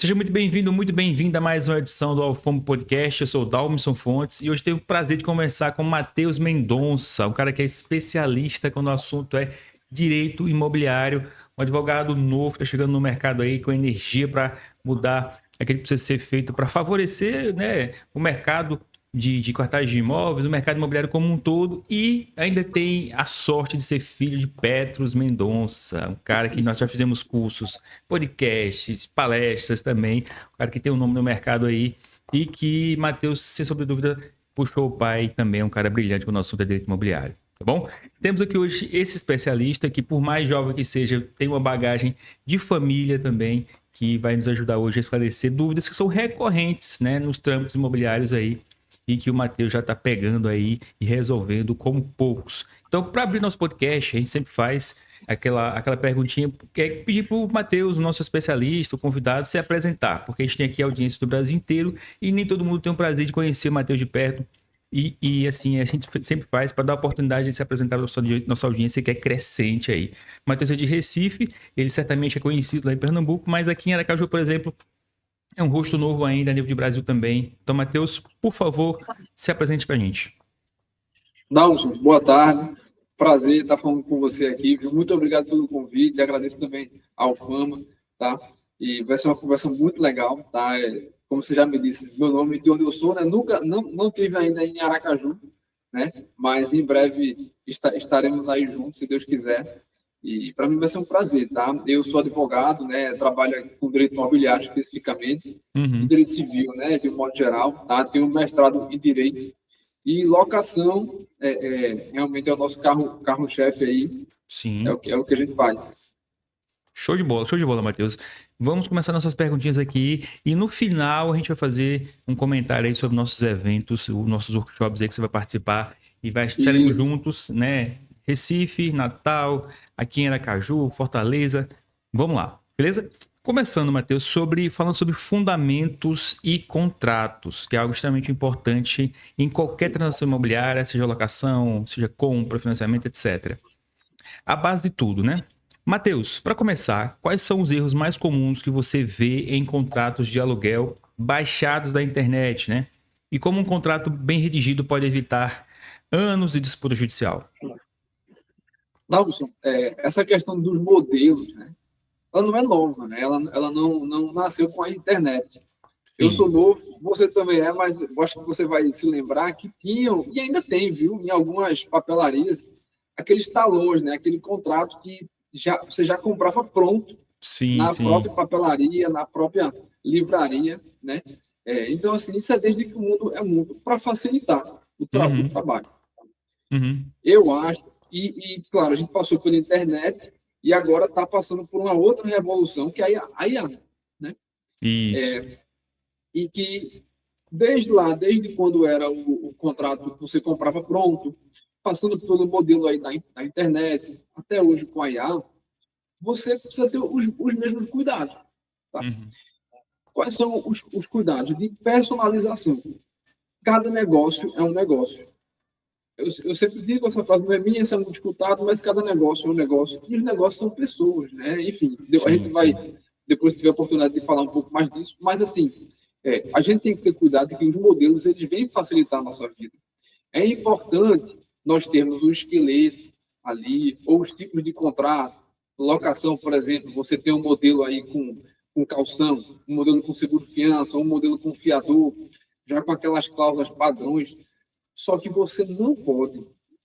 Seja muito bem-vindo, muito bem-vinda a mais uma edição do Alfamo Podcast. Eu sou o Dalmison Fontes e hoje tenho o prazer de conversar com o Matheus Mendonça, um cara que é especialista quando o assunto é direito imobiliário, um advogado novo que está chegando no mercado aí com energia para mudar aquilo que precisa ser feito para favorecer, né, o mercado de corretagem de imóveis, o mercado imobiliário como um todo, e ainda tem a sorte de ser filho de Petros Mendonça, um cara que nós já fizemos cursos, podcasts, palestras também, um cara que tem um nome no mercado aí, e que Matheus, sem sombra de dúvida, puxou o pai também, é um cara brilhante com o nosso assunto de direito imobiliário. Tá bom? Temos aqui hoje esse especialista que, por mais jovem que seja, tem uma bagagem de família também, que vai nos ajudar hoje a esclarecer dúvidas que são recorrentes, né, nos trâmites imobiliários aí, e que o Matheus já está pegando aí e resolvendo como poucos. Então, para abrir nosso podcast, a gente sempre faz aquela perguntinha, que é pedir para o Matheus, o nosso especialista, o convidado, se apresentar, porque a gente tem aqui audiência do Brasil inteiro e nem todo mundo tem o prazer de conhecer o Matheus de perto. E assim, a gente sempre faz para dar a oportunidade de se apresentar para a nossa audiência, que é crescente aí. O Matheus é de Recife, ele certamente é conhecido lá em Pernambuco, mas aqui em Aracaju, por exemplo, é um rosto novo ainda a nível de Brasil também. Então, Matheus, por favor, se apresente para a gente. Dalson, boa tarde. Prazer estar falando com você aqui, viu? Muito obrigado pelo convite. Agradeço também ao Fama, tá? E vai ser uma conversa muito legal, tá? Como você já me disse, meu nome de onde eu sou, né? Nunca, não tive ainda em Aracaju, né? Mas em breve estaremos aí juntos, se Deus quiser. E para mim vai ser um prazer, tá? Eu sou advogado, né? Trabalho com direito imobiliário especificamente, e direito civil, né? De um modo geral, tá? Tenho um mestrado em direito. E locação realmente é o nosso carro-chefe aí, Sim. é o que a gente faz. Show de bola, Matheus. Vamos começar nossas perguntinhas aqui e no final a gente vai fazer um comentário aí sobre nossos eventos, os nossos workshops aí que você vai participar e estaremos Isso. juntos, né? Recife, Natal, aqui em Aracaju, Fortaleza. Vamos lá, beleza? Começando, Matheus, falando sobre fundamentos e contratos, que é algo extremamente importante em qualquer transação imobiliária, seja locação, seja compra, financiamento, etc. A base de tudo, né? Matheus, para começar, quais são os erros mais comuns que você vê em contratos de aluguel baixados da internet, né? E como um contrato bem redigido pode evitar anos de disputa judicial? Dalson, essa questão dos modelos, né? Ela não é nova, né? Ela não nasceu com a internet. Eu Sim, sou novo, você também é, mas eu acho que você vai se lembrar que tinham, e ainda tem, viu, em algumas papelarias, aqueles talões, né? Aquele contrato que você já comprava pronto sim, na sim. própria papelaria, na própria livraria, né? Então, assim, isso é desde que o mundo é mundo, para facilitar o Uhum, trabalho. uhum. Eu acho, claro, a gente passou pela internet e agora está passando por uma outra revolução, que é a IA, né? Isso. E que desde quando era o contrato que você comprava pronto, passando pelo modelo aí da internet, até hoje com a IA, você precisa ter os mesmos cuidados, tá? Uhum. Quais são os cuidados de personalização? Cada negócio é um negócio. Eu sempre digo, essa frase não é minha, isso é muito escutado, mas cada negócio é um negócio. E os negócios são pessoas, né? Enfim, a gente Sim, vai, sim. depois tiver a oportunidade de falar um pouco mais disso, mas assim, a gente tem que ter cuidado de que os modelos, eles vêm facilitar a nossa vida. É importante nós termos um esqueleto ali, ou os tipos de contrato, locação, por exemplo, você tem um modelo aí com calção, um modelo com seguro-fiança, um modelo com fiador, já com aquelas cláusulas padrões. Só que você não pode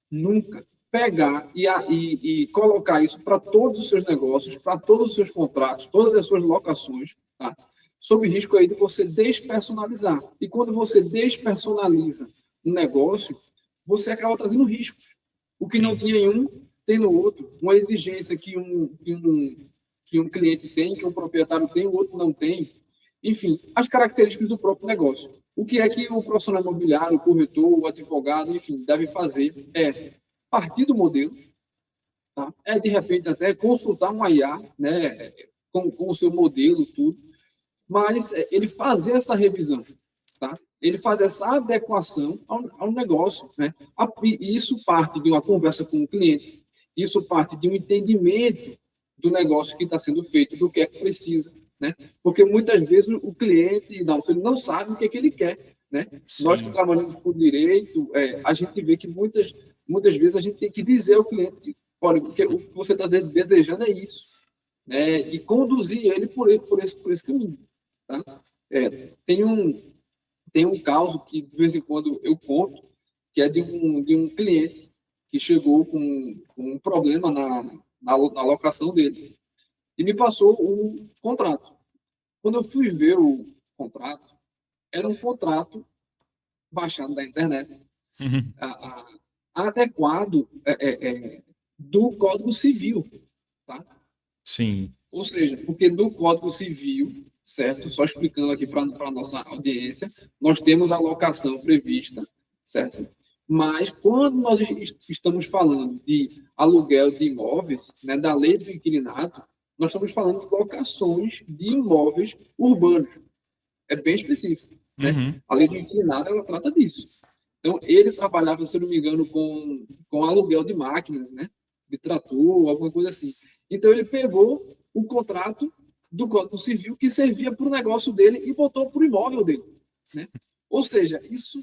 nunca pegar e colocar isso para todos os seus negócios, para todos os seus contratos, todas as suas locações, tá? Sob risco aí de você despersonalizar. E quando você despersonaliza um negócio, você acaba trazendo riscos. O que não Sim. tinha em um, tem no outro. Uma exigência que um cliente tem, que um proprietário tem, o outro não tem. Enfim, as características do próprio negócio. O que é que o profissional imobiliário, o corretor, o advogado, enfim, deve fazer é partir do modelo, tá? De repente até consultar uma IA, né, com o seu modelo, tudo, mas ele fazer essa revisão, tá? Ele fazer essa adequação ao negócio, né? E isso parte de uma conversa com o cliente, isso parte de um entendimento do negócio que está sendo feito, do que é que precisa, né? Porque muitas vezes o cliente ele não sabe o que é que ele quer, né? Nós que Sim. trabalhamos com direito, a gente vê que muitas vezes a gente tem que dizer ao cliente, olha, o que você está desejando é isso, né? E conduzir ele por esse caminho, tá? Tem um caso que de vez em quando eu conto, que é de um cliente que chegou com um problema na locação dele e me passou o contrato. Quando eu fui ver o contrato, era um contrato baixado da internet, Uhum. a- adequado do Código Civil, tá? Sim. Ou seja, porque no Código Civil, certo? Só explicando aqui para a nossa audiência, nós temos a locação prevista, certo? Mas quando nós estamos falando de aluguel de imóveis, né, da lei do inquilinato, nós estamos falando de locações de imóveis urbanos. É bem específico, né? Uhum. A lei do inquilinato, ela trata disso. Então, ele trabalhava, se eu não me engano, com aluguel de máquinas, né? De trator, alguma coisa assim. Então, ele pegou o contrato do Código Civil que servia para o negócio dele e botou para o imóvel dele, né? Ou seja, isso,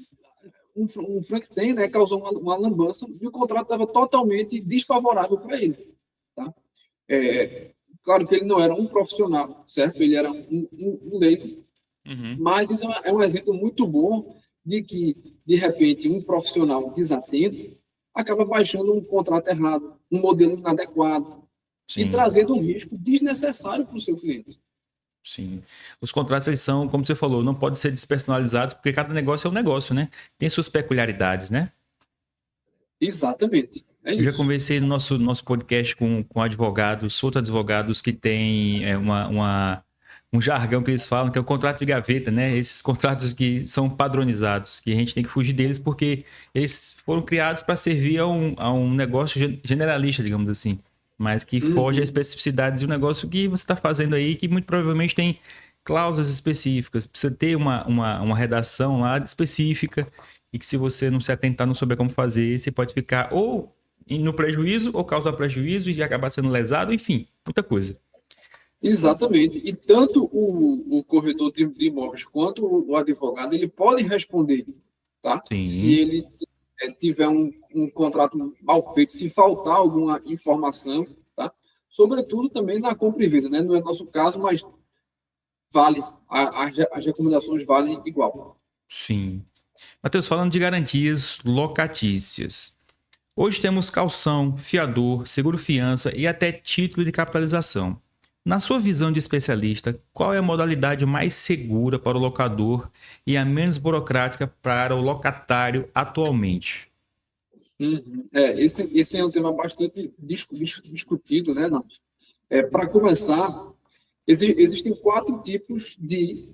um Frankenstein, né, causou uma lambança e o contrato estava totalmente desfavorável para ele, tá? Claro que ele não era um profissional, certo? Ele era um leigo, Uhum. mas isso é um exemplo muito bom de que, de repente, um profissional desatento acaba baixando um contrato errado, um modelo inadequado e Sim. trazendo um risco desnecessário para o seu cliente. Sim. Os contratos, eles são, como você falou, não podem ser despersonalizados, porque cada negócio é um negócio, né? Tem suas peculiaridades, né? Exatamente. É Eu já isso. conversei no nosso podcast com advogados, outros advogados que têm um jargão que eles falam, que é o contrato de gaveta, né? Esses contratos que são padronizados, que a gente tem que fugir deles porque eles foram criados para servir a um negócio generalista, digamos assim, mas que foge às Uhum. especificidades de um negócio que você está fazendo aí, que muito provavelmente tem cláusulas específicas. Precisa ter uma redação lá específica e que se você não se atentar, não souber como fazer, você pode ficar ou no prejuízo ou causar prejuízo e acabar sendo lesado, enfim, muita coisa. Exatamente. E tanto o corretor de imóveis quanto o advogado, ele pode responder, tá? Se Sim, ele tiver um contrato mal feito, se faltar alguma informação, tá? Sobretudo também na compra e venda, né? Não é nosso caso, mas vale. As recomendações valem igual. sim. Matheus, falando de garantias locatícias. Hoje temos calção, fiador, seguro-fiança e até título de capitalização. Na sua visão de especialista, qual é a modalidade mais segura para o locador e a menos burocrática para o locatário atualmente? Uhum. Esse é um tema bastante discutido, né, Nath? Para começar, existem quatro tipos de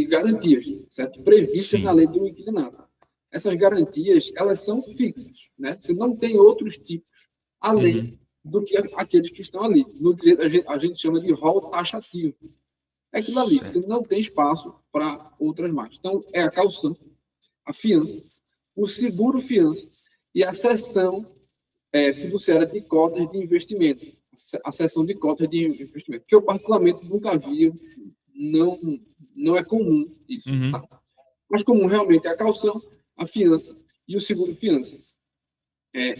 garantias, certo? Previstas na Sim. lei do inquilinato. Essas garantias, elas são fixas, né? Você não tem outros tipos Uhum. além do que aqueles que estão ali. No direito, a gente chama de rol taxativo. É aquilo ali, você Certo. não tem espaço para outras mais. Então, é a calção, a fiança, o seguro-fiança e a cessão fiduciária de cotas de investimento, a cessão de cotas de investimento, que eu particularmente nunca vi, não, não é comum isso. Uhum. Tá? Mas comum realmente é a calção, a fiança e o seguro-fiança.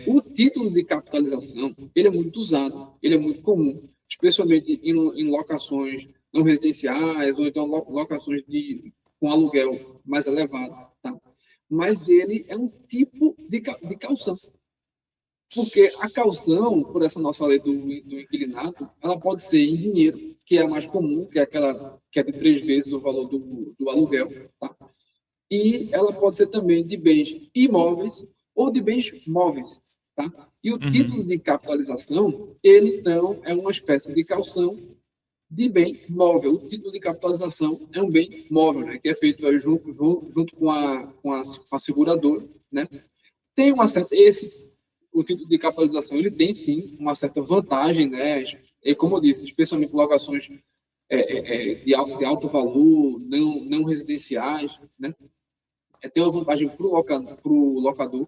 O título de capitalização, ele é muito usado, ele é muito comum, especialmente em locações não residenciais ou então locações com aluguel mais elevado. Tá? Mas ele é um tipo de calção. Porque a calção, por essa nossa lei do inquilinato, ela pode ser em dinheiro, que é a mais comum, que é aquela que é de 3 vezes o valor do aluguel, tá? E ela pode ser também de bens imóveis ou de bens móveis, tá? E o título Uhum. de capitalização, ele então é uma espécie de calção de bem móvel. O título de capitalização é um bem móvel, né? Que é feito junto com a seguradora, né? Tem uma certa o título de capitalização ele tem sim uma certa vantagem, né? E como eu disse, especialmente locações de alto valor, não residenciais, né? Tem uma vantagem para o locador.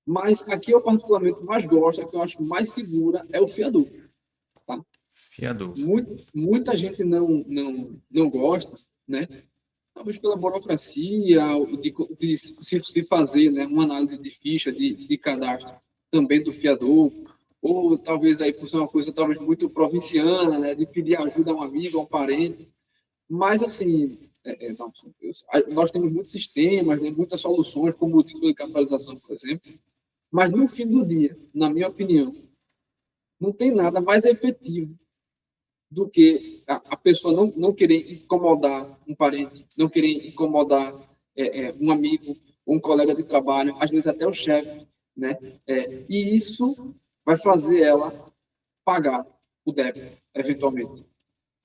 Mas aqui eu particularmente mais gosto, a que eu acho mais segura, é o fiador. Tá? Fiador. Muita gente não gosta, né? Talvez pela burocracia, de se fazer, né, uma análise de ficha, de cadastro também do fiador, ou talvez aí por ser uma coisa talvez muito provinciana, né, de pedir ajuda a um amigo, a um parente. Mas, assim, nós temos muitos sistemas, né, muitas soluções, como o título de capitalização, por exemplo, mas no fim do dia, na minha opinião, não tem nada mais efetivo do que a pessoa não querer incomodar um parente, não querer incomodar um amigo, um colega de trabalho, às vezes até o chefe, né? E isso vai fazer ela pagar o débito, eventualmente.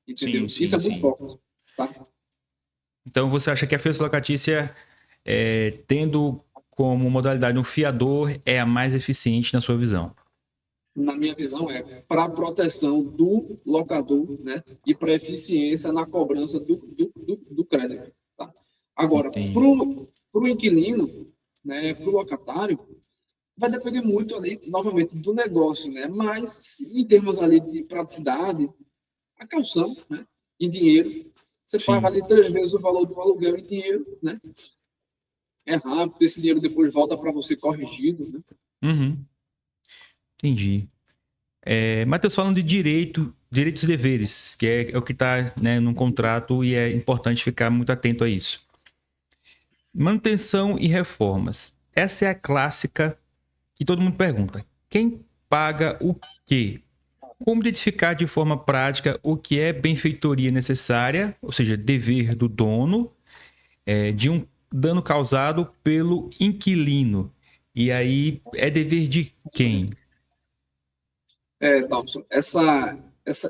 Entendeu? Sim, Isso sim, é muito sim. forte, tá? Então você acha que a fiança locatícia, tendo como modalidade um fiador, é a mais eficiente na sua visão? Na minha visão, para a proteção do locador, né? E para eficiência na cobrança do crédito. Tá? Agora, para Entendi. o inquilino, né, para o locatário, vai depender muito ali, novamente, do negócio, né? Mas, em termos ali de praticidade, a calção, né? Em dinheiro, você paga Sim. ali 3 vezes o valor do aluguel em dinheiro, né? É rápido, esse dinheiro depois volta para você corrigido, né? Uhum. Entendi. Matheus, falando de direitos e deveres, que é o que está, né, num contrato e é importante ficar muito atento a isso. Manutenção e reformas. Essa é a clássica que todo mundo pergunta. Quem paga o quê? Como identificar de forma prática o que é benfeitoria necessária, ou seja, dever do dono, de um dano causado pelo inquilino? E aí, é dever de quem? Thompson,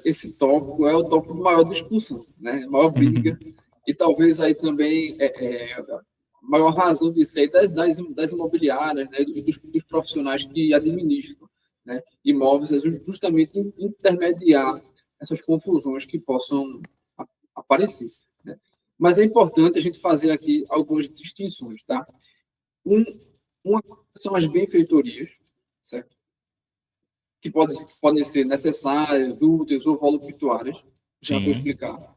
esse tópico é o tópico de maior discussão, né? Maior briga, e talvez aí também a maior razão de ser das imobiliárias, né? E dos profissionais que administram, né? Imóveis, é justamente intermediar essas confusões que possam aparecer, né? Mas é importante a gente fazer aqui algumas distinções, tá? Um, uma são as benfeitorias, certo? Que podem ser necessárias, úteis ou voluptuárias, já vou Sim, explicar.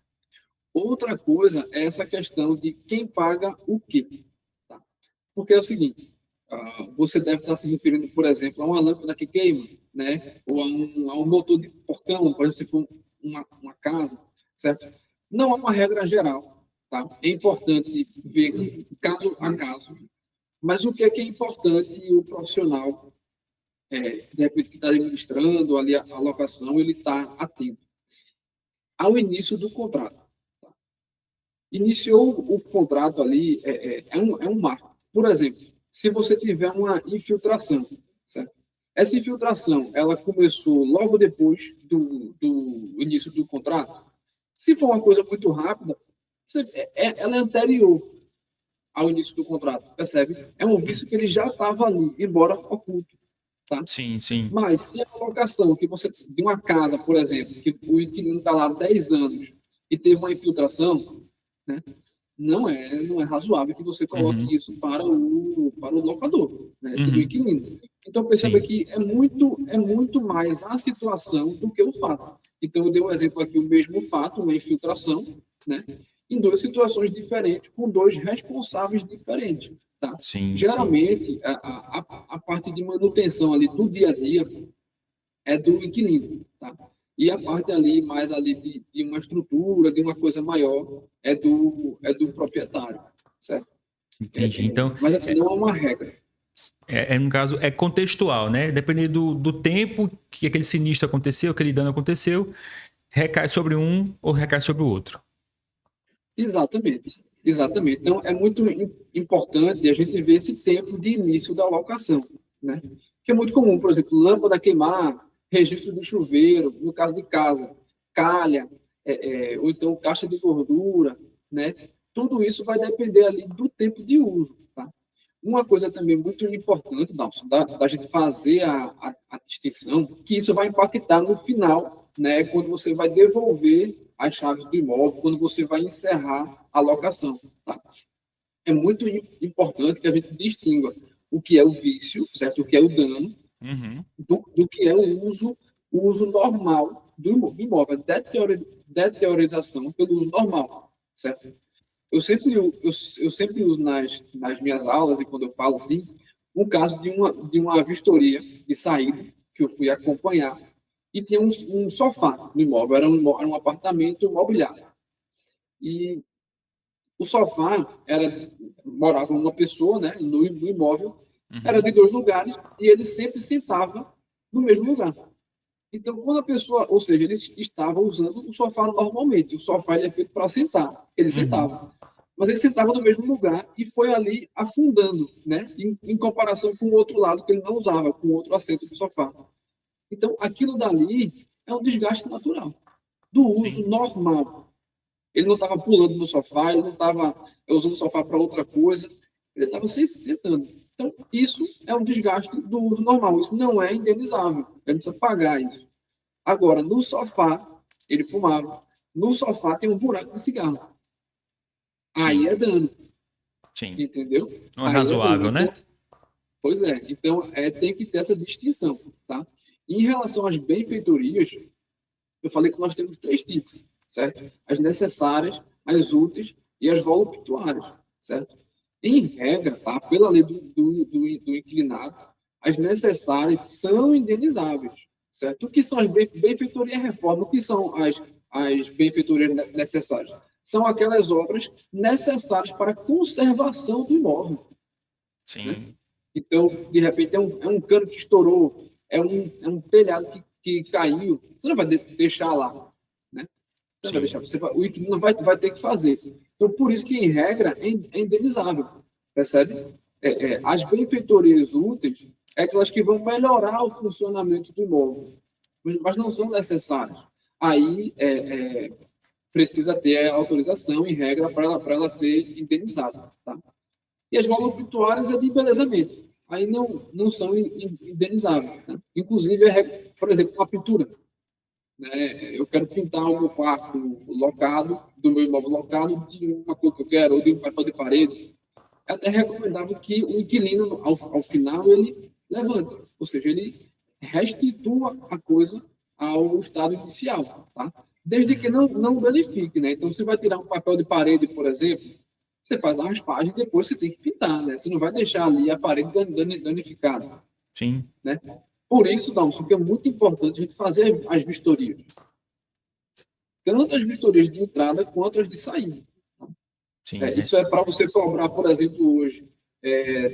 Outra coisa é essa questão de quem paga o quê. Tá? Porque é o seguinte, você deve estar se referindo, por exemplo, a uma lâmpada que queima, né? Ou a um motor de portão, por exemplo, se for uma casa, certo? Não é uma regra geral. Tá? É importante ver caso a caso. Mas o que é importante o profissional de repente, que está administrando ali a locação, ele está atento. Ao início do contrato. Iniciou o contrato ali, é um marco. Por exemplo, se você tiver uma infiltração, certo? Essa infiltração, ela começou logo depois do início do contrato. Se for uma coisa muito rápida, ela é anterior ao início do contrato, percebe? É um vício que ele já estava ali, embora oculto, tá? sim, sim. Mas se a locação que você de uma casa, por exemplo, que o inquilino está lá há 10 anos e teve uma infiltração, né, não é razoável que você coloque Uhum. isso para o locador, né, esse do Uhum. inquilino. Então perceba Sim. que é muito mais a situação do que o fato. Então eu dei um exemplo aqui, o mesmo fato, uma infiltração, né, em duas situações diferentes, com dois responsáveis diferentes. Tá? Sim, sim. Geralmente, a parte de manutenção ali do dia a dia é do inquilino. Tá? E a parte ali, mais ali de uma estrutura, de uma coisa maior, é do proprietário. Certo? Entendi. Então, Mas assim, não é uma regra. no caso, é contextual, né? Dependendo do tempo que aquele sinistro aconteceu, aquele dano aconteceu, recai sobre um ou recai sobre o outro. Exatamente. Exatamente. Então, é muito importante a gente ver esse tempo de início da alocação. Né? Que é muito comum, por exemplo, lâmpada queimar, registro do chuveiro, no caso de casa, calha, ou então caixa de gordura, né? Tudo isso vai depender ali do tempo de uso. Tá? Uma coisa também muito importante, Dalson, da gente fazer a distinção, que isso vai impactar no final, né, quando você vai devolver as chaves do imóvel, quando você vai encerrar a locação. Tá? É muito importante que a gente distinga o que é o vício, certo? O que é o dano, Uhum. do que é o uso normal do imóvel, deteriorização pelo uso normal, certo? Eu sempre uso nas minhas aulas, e quando eu falo assim, um caso de uma vistoria de saída, que eu fui acompanhar, e tinha um sofá no imóvel, era um apartamento mobiliado. E o sofá morava uma pessoa, né, no imóvel, era de 2 lugares, e ele sempre sentava no mesmo lugar. Então, quando a pessoa, ou seja, ele estava usando o sofá normalmente, o sofá ele é feito para sentar, ele sentava. Mas ele sentava no mesmo lugar e foi ali afundando, né, em comparação com o outro lado que ele não usava, com o outro assento do sofá. Então, aquilo dali é um desgaste natural, do uso Sim. normal. Ele não estava pulando no sofá, ele não estava usando o sofá para outra coisa, ele estava sempre sentando. Então, isso é um desgaste do uso normal, isso não é indenizável, ele precisa pagar isso. Agora, no sofá, ele fumava. No sofá tem um buraco de cigarro. Aí Sim. é dano, Sim. entendeu? Não é Aí é dano. razoável, Então, né? pois é, então tem que ter essa distinção, tá? Em relação às benfeitorias, eu falei que nós temos 3 tipos, certo? As necessárias, as úteis e as voluptuárias, certo? Em regra, tá? Pela lei do inquilinato, as necessárias são indenizáveis, certo? O que são as benfeitorias reforma? O que são as benfeitorias necessárias? São aquelas obras necessárias para a conservação do imóvel, né? Sim. Então, de repente, é um cano que estourou, é um telhado que caiu. Você não vai deixar lá, né? Você não vai deixar. Sim. O inquilino vai ter que fazer. Então, por isso que, em regra, é indenizável. Percebe? As benfeitorias úteis é aquelas que vão melhorar o funcionamento do imóvel, mas não são necessárias. Aí, precisa ter a autorização, em regra, para ela ser indenizada. Tá? E as voluptuárias é de embelezamento. Aí não são indenizáveis. Né? Inclusive, por exemplo, uma pintura. Né? Eu quero pintar o meu quarto locado, do meu imóvel locado, de uma cor que eu quero, ou de um papel de parede. É até recomendável que o inquilino, ao final, ele levante. Ou seja, ele restitua a coisa ao estado inicial. Tá? Desde que não danifique. Né? Então, você vai tirar um papel de parede, por exemplo, você faz a raspagem e depois você tem que pintar, né? Você não vai deixar ali a parede danificada, Sim. né? Por isso, Dalson, que é muito importante a gente fazer as vistorias. Tanto as vistorias de entrada quanto as de saída. Sim. Isso é para você cobrar, por exemplo, hoje,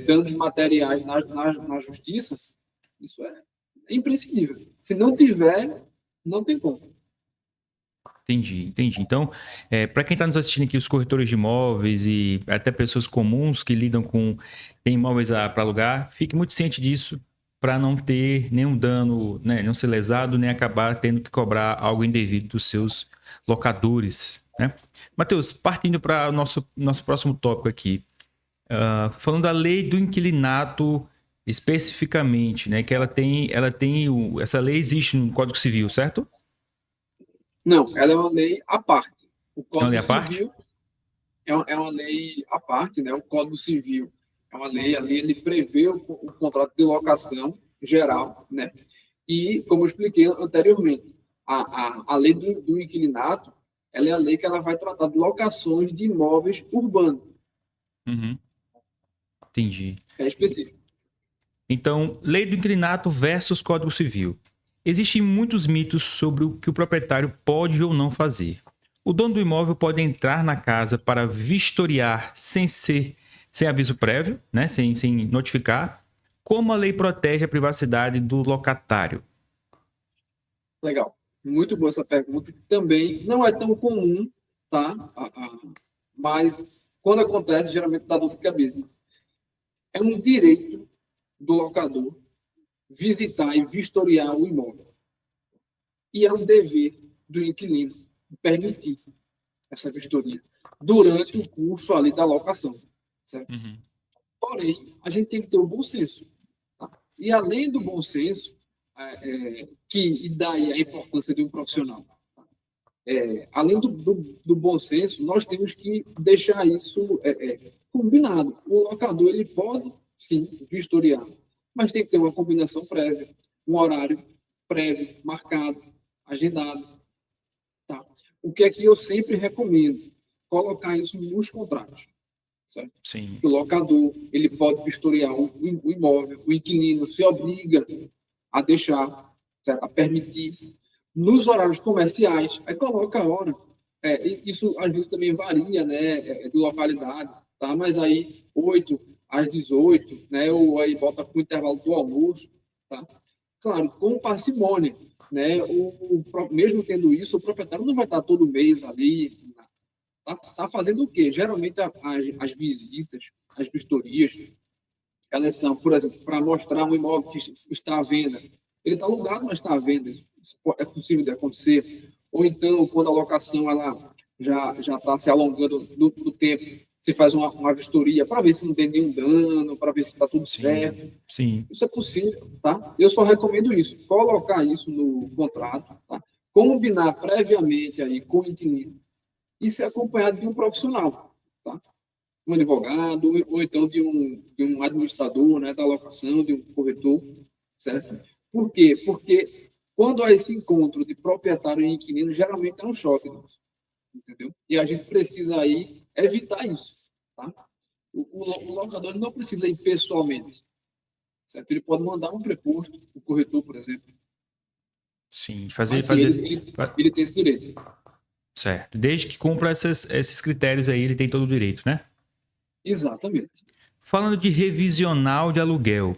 danos materiais na justiça, isso é imprescindível. Se não tiver, não tem como. Entendi, entendi. Então, para quem está nos assistindo aqui, os corretores de imóveis e até pessoas comuns que lidam com tem imóveis para alugar, fique muito ciente disso para não ter nenhum dano, né, não ser lesado, nem acabar tendo que cobrar algo indevido dos seus locadores, né? Matheus, partindo para o nosso próximo tópico aqui, falando da lei do inquilinato especificamente, né, que essa lei existe no Código Civil, certo? Não, ela é uma lei à parte. O É uma lei Código à parte? Civil é uma lei à parte, né? O Código Civil é uma lei ali, ele prevê o contrato de locação geral, né? E, como eu expliquei anteriormente, a lei do inquilinato, ela é a lei que ela vai tratar de locações de imóveis urbanos. Uhum, entendi. É específico. Então, lei do inquilinato versus Código Civil. Existem muitos mitos sobre o que o proprietário pode ou não fazer. O dono do imóvel pode entrar na casa para vistoriar sem aviso prévio, né? sem notificar. Como a lei protege a privacidade do locatário? Legal. Muito boa essa pergunta, que também não é tão comum, tá? Mas, quando acontece, geralmente dá dor de cabeça. É um direito do locador visitar e vistoriar o imóvel. E é um dever do inquilino permitir essa vistoria durante Sim. o curso ali da locação, certo? Uhum. Porém, a gente tem que ter o bom senso. Tá? E além do bom senso, e daí a importância de um profissional, além do bom senso, nós temos que deixar isso combinado. O locador ele pode, sim, vistoriar, mas tem que ter uma combinação prévia, um horário prévio, marcado. agendado. Tá? O que é que eu sempre recomendo? Colocar isso nos contratos. Certo? Sim. Que o locador ele pode vistoriar o imóvel, o inquilino se obriga a deixar, certo? A permitir. Nos horários comerciais, aí coloca a hora. Isso às vezes também varia, né, de localidade, tá? Mas aí 8 às 18, né, ou aí bota com o intervalo do almoço, tá? Claro, com parcimônia, né? Mesmo tendo isso, o proprietário não vai estar todo mês ali. Tá fazendo o quê? Geralmente as visitas, as vistorias, elas são, por exemplo, para mostrar um imóvel que está à venda. Ele está alugado, mas está à venda. Isso é possível de acontecer. Ou então, quando a locação ela já está se alongando no tempo, você faz uma vistoria para ver se não tem nenhum dano, para ver se está tudo certo. Sim, sim. Isso é possível, tá? Eu só recomendo isso, colocar isso no contrato, tá? Combinar previamente aí com o inquilino e ser acompanhado de um profissional, tá? Um advogado, ou então de um administrador, né, da locação, de um corretor, certo? Por quê? Porque quando há esse encontro de proprietário e inquilino, geralmente é um choque, entendeu? E a gente precisa aí evitar isso, tá? O locador não precisa ir pessoalmente, certo? Ele pode mandar um preposto, o corretor, por exemplo, Sim, mas sim, ele tem esse direito. Certo. Desde que cumpra esses critérios aí, ele tem todo o direito, né? Exatamente. Falando de revisional de aluguel,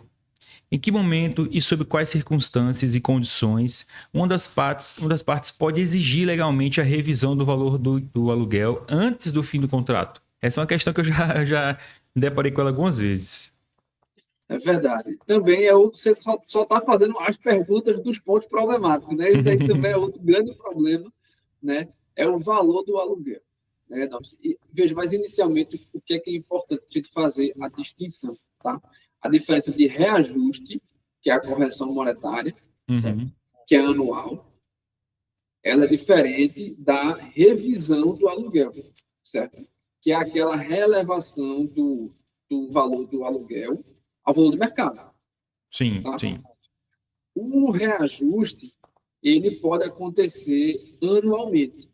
em que momento e sob quais circunstâncias e condições uma das partes pode exigir legalmente a revisão do valor do aluguel antes do fim do contrato? Essa é uma questão que eu já deparei com ela algumas vezes. É verdade. Também é outro, você só está fazendo as perguntas dos pontos problemáticos, né? Esse aí também é outro grande problema, né? É o valor do aluguel. Né? Veja, mas inicialmente, o que é importante a gente fazer a distinção, tá? A diferença de reajuste, que é a correção monetária, certo? Uhum. Que é anual, ela é diferente da revisão do aluguel, certo? Que é aquela relevação do valor do aluguel ao valor do mercado. Sim, Tá? sim. O reajuste ele pode acontecer anualmente,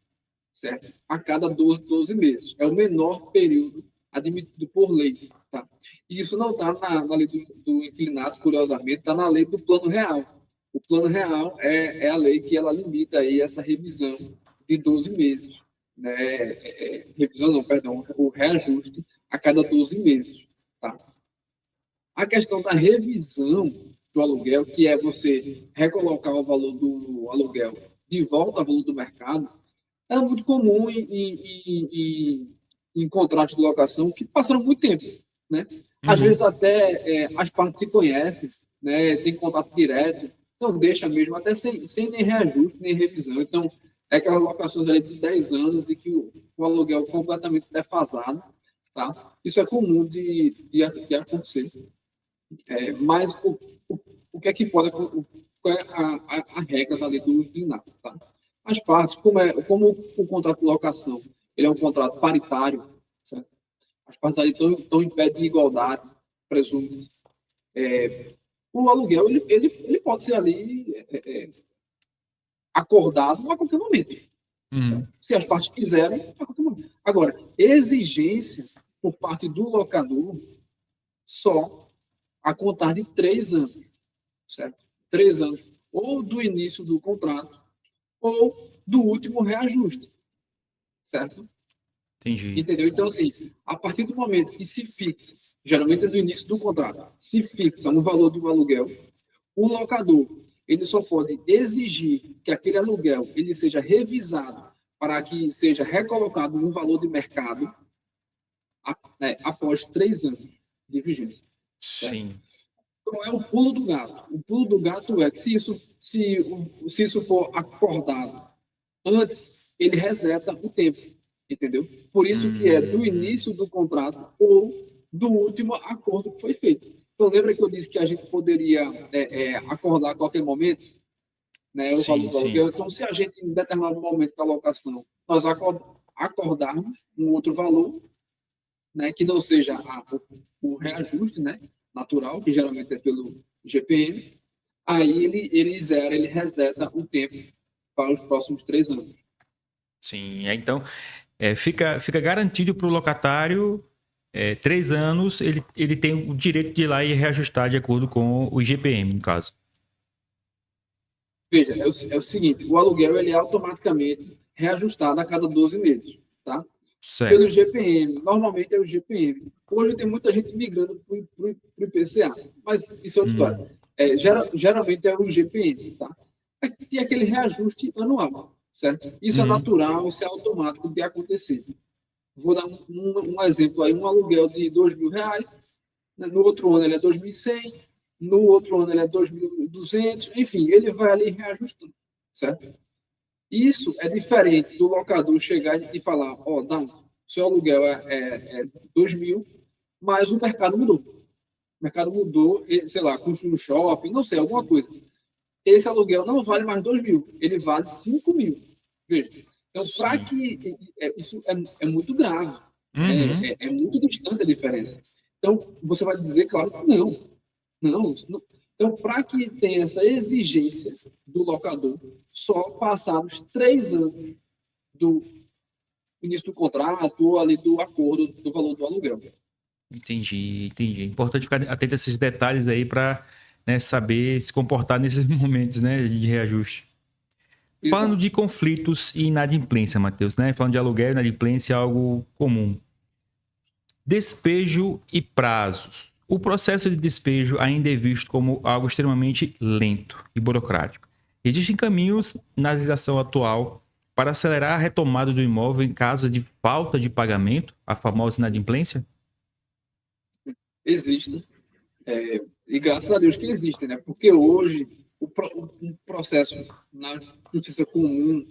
certo? A cada 12 meses. É o menor período admitido por lei. Tá? E isso não está na lei do inquilinato, curiosamente, está na lei do plano real. O plano real é a lei que ela limita aí essa revisão de 12 meses. Né? Revisão não, perdão, o reajuste a cada 12 meses. Tá? A questão da revisão do aluguel, que é você recolocar o valor do aluguel de volta ao valor do mercado, é muito comum em contratos de locação que passaram muito tempo. Né? Às Uhum. vezes até as partes se conhecem, né? Tem contato direto, então deixa mesmo, até sem nem reajuste, nem revisão. Então, é aquelas locações ali de 10 anos e que o aluguel é completamente defasado. Tá? Isso é comum de acontecer. Mas o que é que pode, qual é a regra da lei do inquilinato, tá? As partes, como o contrato de locação, ele é um contrato paritário, certo? As partes ali estão em pé de igualdade, presume-se. O aluguel, ele pode ser ali acordado a qualquer momento, certo? Uhum. Se as partes quiserem, a qualquer momento. Agora, exigência por parte do locador só a contar de 3 anos, certo? 3 anos, ou do início do contrato, ou do último reajuste, certo? Entendi. Entendeu? Então, assim, a partir do momento que se fixa, geralmente é do início do contrato, se fixa um valor de um aluguel, o locador, ele só pode exigir que aquele aluguel ele seja revisado para que seja recolocado no valor de mercado após 3 anos de vigência, certo? Sim. Qual é o pulo do gato? O pulo do gato é que se isso for acordado antes, ele reseta o tempo, entendeu? Por isso que é do Hum. início do contrato ou do último acordo que foi feito. Então, lembra que eu disse que a gente poderia acordar a qualquer momento, né, o valor Sim, do sim. aluguel? Então, se a gente, em determinado momento da locação, nós acordarmos um outro valor, né, que não seja o reajuste, né, natural, que geralmente é pelo GPM, aí ele zera, ele reseta o tempo, para os próximos 3 anos. Sim, então fica garantido para o locatário 3 anos, ele tem o direito de ir lá e reajustar de acordo com o IGPM, no caso. Veja, é o seguinte, o aluguel ele é automaticamente reajustado a cada 12 meses, tá? Pelo Certo. IGPM, normalmente é o IGPM. Hoje tem muita gente migrando para o IPCA, mas isso é outra Hum, história. Geralmente é o IGPM, tá? Tem aquele reajuste anual, certo? Isso é uhum. natural, isso é automático de acontecer. Vou dar um exemplo aí, um aluguel de R$ 2.000, né? No outro ano ele é 2.100, no outro ano ele é 2.200, enfim, ele vai ali reajustando, certo? Isso é diferente do locador chegar e falar, ó, não, seu aluguel é 2.000, mas o mercado mudou. O mercado mudou, sei lá, custo no shopping, não sei, alguma coisa. Esse aluguel não vale mais 2.000, ele vale 5.000. Veja. Então, para Sim. que isso é muito grave, Uhum. é muito distante a diferença. Então, você vai dizer, claro, que não. Não, Então, para que tenha essa exigência do locador, só passados 3 anos do início do contrato ou ali do acordo do valor do aluguel. Entendi, entendi. É importante ficar atento a esses detalhes aí para saber se comportar nesses momentos, né, de reajuste. Falando Exato. de conflitos e inadimplência, Matheus, né? Falando de aluguel e inadimplência é algo comum. Despejo e prazos. O processo de despejo ainda é visto como algo extremamente lento e burocrático. Existem caminhos na legislação atual para acelerar a retomada do imóvel em caso de falta de pagamento, a famosa inadimplência? Existe. E graças a Deus que existe, né? Porque hoje o processo na justiça comum,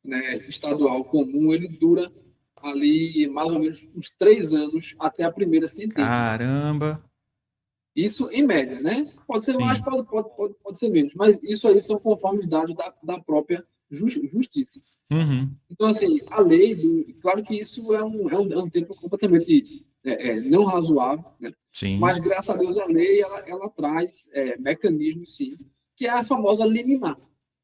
né, estadual comum, ele dura ali mais ou menos uns 3 anos até a primeira sentença. Caramba! Isso em média, né? Pode ser mais, Sim. pode ser menos, mas isso aí são conforme dados da própria justiça. Uhum. Então, assim, a lei, claro que isso é um tempo completamente não razoável, né? Sim. Mas, graças a Deus, a lei ela traz mecanismos, sim, que é a famosa liminar.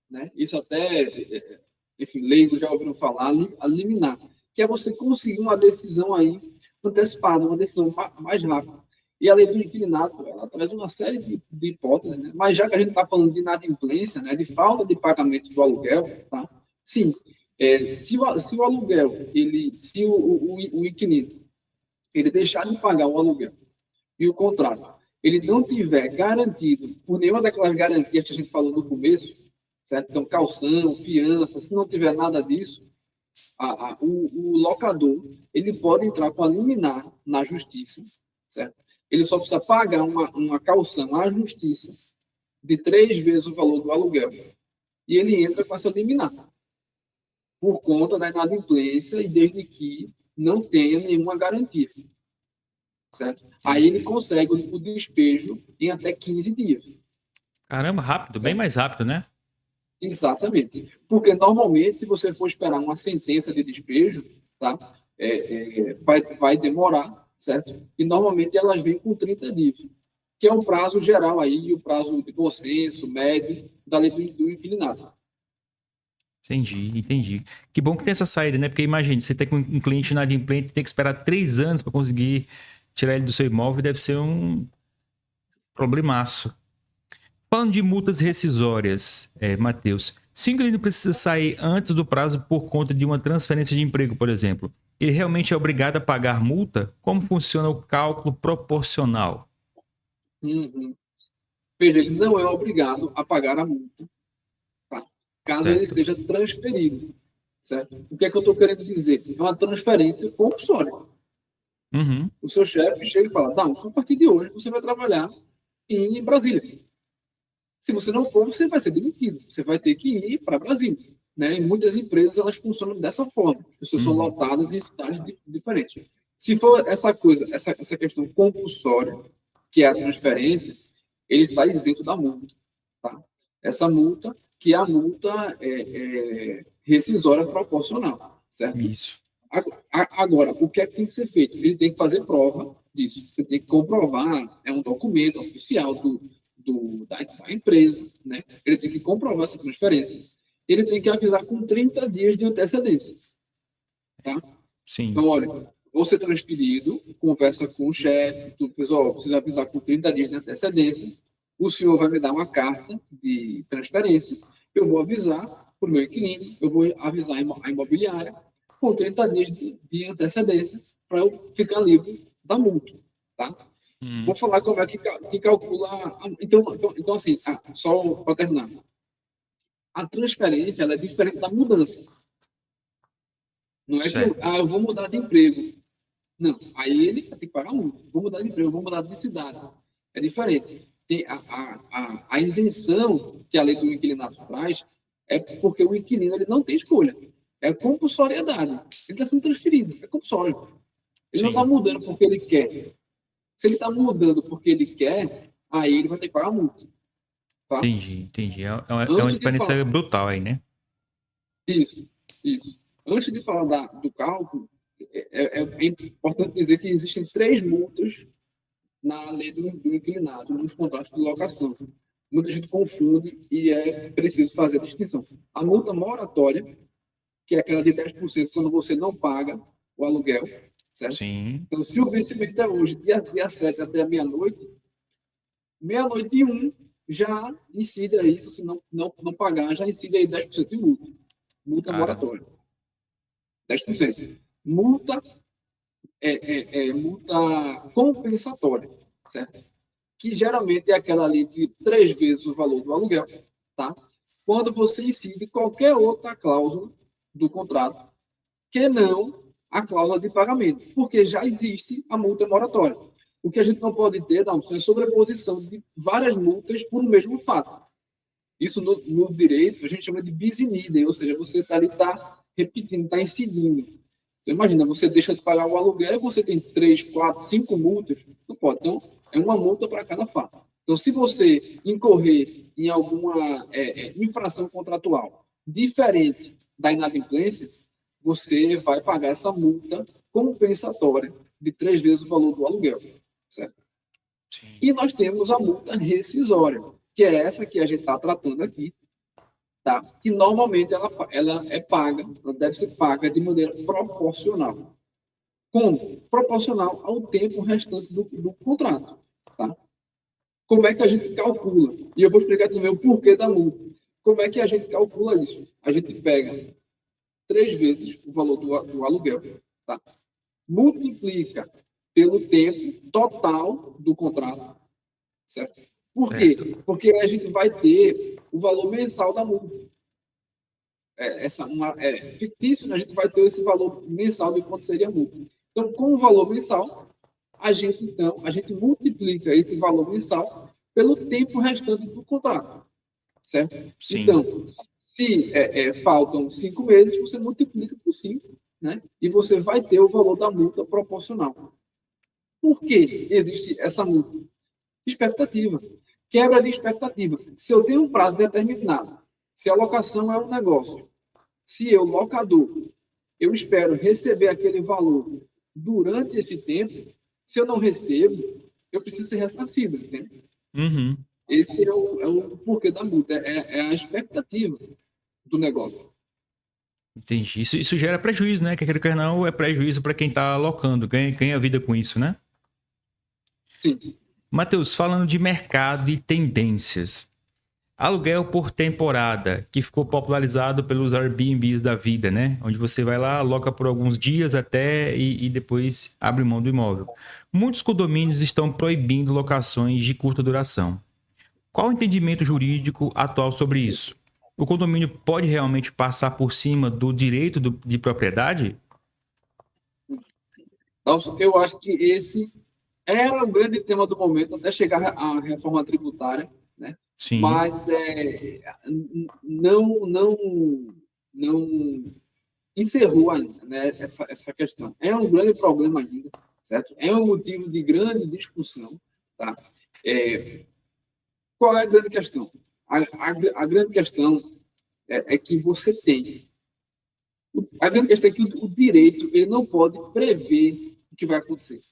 Né? Isso até, enfim, leigos já ouviram falar, a liminar, que é você conseguir uma decisão aí antecipada, uma decisão mais rápida. E a lei do inquilinato, ela traz uma série de hipóteses, né? Mas já que a gente está falando de inadimplência, né, de falta de pagamento do aluguel, tá? Sim, se o aluguel, se o inquilino, ele deixar de pagar o aluguel e o contrato, ele não tiver garantido por nenhuma daquelas garantias que a gente falou no começo, certo? Então, calção, fiança, se não tiver nada disso, o locador, ele pode entrar com a liminar na justiça, certo? Ele só precisa pagar uma calção à justiça de 3 vezes o valor do aluguel. E ele entra com essa liminar por conta da inadimplência e desde que não tenha nenhuma garantia, certo? Aí ele Entendi. consegue o despejo em até 15 dias, Caramba, rápido, bem certo? mais rápido, né? Exatamente. Porque normalmente, se você for esperar uma sentença de despejo, tá? Vai demorar, certo? E normalmente elas vêm com 30 dias, que é o prazo geral aí, o prazo de consenso, médio, da lei do inquilinato. Entendi, entendi. Que bom que tem essa saída, né? Porque imagine, você tem um cliente inadimplente, tem que esperar 3 anos para conseguir tirar ele do seu imóvel, deve ser um problemaço. Falando de multas rescisórias, Matheus, se o inquilino precisa sair antes do prazo por conta de uma transferência de emprego, por exemplo, ele realmente é obrigado a pagar multa? Como funciona o cálculo proporcional? Uhum. Veja, ele não é obrigado a pagar a multa, tá? Caso ele Certo. seja transferido, certo? O que é que eu estou querendo dizer? É uma transferência compulsória. Uhum. O seu chefe chega e fala, não, a partir de hoje você vai trabalhar em Brasília. Se você não for, você vai ser demitido. Você vai ter que ir para Brasília. Né? E muitas empresas elas funcionam dessa forma. As pessoas são Uhum. lotadas em cidades diferentes. Se for essa coisa, essa questão compulsória, que é a transferência, ele está isento da multa. Tá? Essa multa, que é a multa rescisória proporcional, certo? Isso. Agora, o que é que tem que ser feito? Ele tem que fazer prova disso. Ele tem que comprovar, é um documento oficial da empresa, né? Ele tem que comprovar essa transferência. ele tem que avisar com 30 dias de antecedência. Tá? Sim. Então, olha, vou ser transferido, conversa com o chefe, tudo, precisa avisar com 30 dias de antecedência, o senhor vai me dar uma carta de transferência, eu vou avisar para o meu inquilino, eu vou avisar a imobiliária com 30 dias de antecedência para eu ficar livre da multa. Tá? Vou falar como é que calcula. Então assim, só para terminar. A transferência ela é diferente da mudança. Não é Certo. que eu vou mudar de emprego. Não, aí ele tem que pagar multa. Vou mudar de emprego, vou mudar de cidade. É diferente. Tem a isenção que a lei do inquilinato traz é porque o inquilino ele não tem escolha. É compulsoriedade. Ele está sendo transferido. É compulsório. Ele não está Sim. mudando porque ele quer. Se ele está mudando porque ele quer, aí ele vai ter que pagar multa. Tá? Entendi. É uma Antes de diferença falar. brutal aí, né? Isso. Antes de falar do cálculo, é importante dizer que existem 3 multas na lei do inquilinato, nos contratos de locação. Muita gente confunde e é preciso fazer a distinção. A multa moratória, que é aquela de 10% quando você não paga o aluguel, certo? Sim. Então, se o vencimento é hoje, dia 7 até meia-noite, meia-noite e 1, já incide aí, se você não pagar, já incide aí 10% de multa. Multa Cara, moratória. 10%. Multa multa compensatória, certo? Que geralmente é aquela ali de 3 vezes o valor do aluguel, tá? Quando você incide qualquer outra cláusula do contrato que não a cláusula de pagamento, porque já existe a multa moratória. O que a gente não pode ter, é sobreposição de várias multas por um mesmo fato. Isso no direito a gente chama de bis in idem, ou seja, você está repetindo, está incidindo. Você imagina, você deixa de pagar o aluguel e você tem 3, 4, 5 multas. Não pode. Então, é uma multa para cada fato. Então, se você incorrer em alguma infração contratual diferente da inadimplência, você vai pagar essa multa compensatória de 3 vezes o valor do aluguel. Certo? sim. E nós temos a multa rescisória, que é essa que a gente está tratando aqui, tá? Que normalmente ela é paga, ela deve ser paga de maneira proporcional. Como? Proporcional ao tempo restante do contrato. Tá? Como é que a gente calcula? E eu vou explicar também o porquê da multa. Como é que a gente calcula isso? A gente pega 3 vezes o valor do aluguel, tá? Multiplica pelo tempo total do contrato, certo? Por quê? Certo. Porque a gente vai ter o valor mensal da multa. Fictício, né? A gente vai ter esse valor mensal de quanto seria a multa. Então, com o valor mensal, a gente multiplica esse valor mensal pelo tempo restante do contrato, certo? Sim. Então, se faltam 5 meses, você multiplica por 5, né? E você vai ter o valor da multa proporcional. Por que existe essa multa? Expectativa. Quebra de expectativa. Se eu tenho um prazo determinado, se a locação é um negócio, se eu, locador, eu espero receber aquele valor durante esse tempo, se eu não recebo, eu preciso ser ressarcido, entende? Uhum. Esse é o porquê da multa, é a expectativa do negócio. Entendi. Isso gera prejuízo, né? Quer não, é prejuízo para quem está alocando, ganha vida com isso, né? Sim. Matheus, falando de mercado e tendências. Aluguel por temporada, que ficou popularizado pelos Airbnbs da vida, né? Onde você vai lá, aloca por alguns dias até e depois abre mão do imóvel. Muitos condomínios estão proibindo locações de curta duração. Qual o entendimento jurídico atual sobre isso? O condomínio pode realmente passar por cima do direito de propriedade? Então, eu acho que esse era o grande tema do momento, até chegar à reforma tributária, né? Sim, Mas não encerrou ainda, né, essa questão. É um grande problema ainda, certo? É um motivo de grande discussão, tá? Qual é a grande questão? A grande questão é que você tem. A grande questão é que o direito ele não pode prever o que vai acontecer.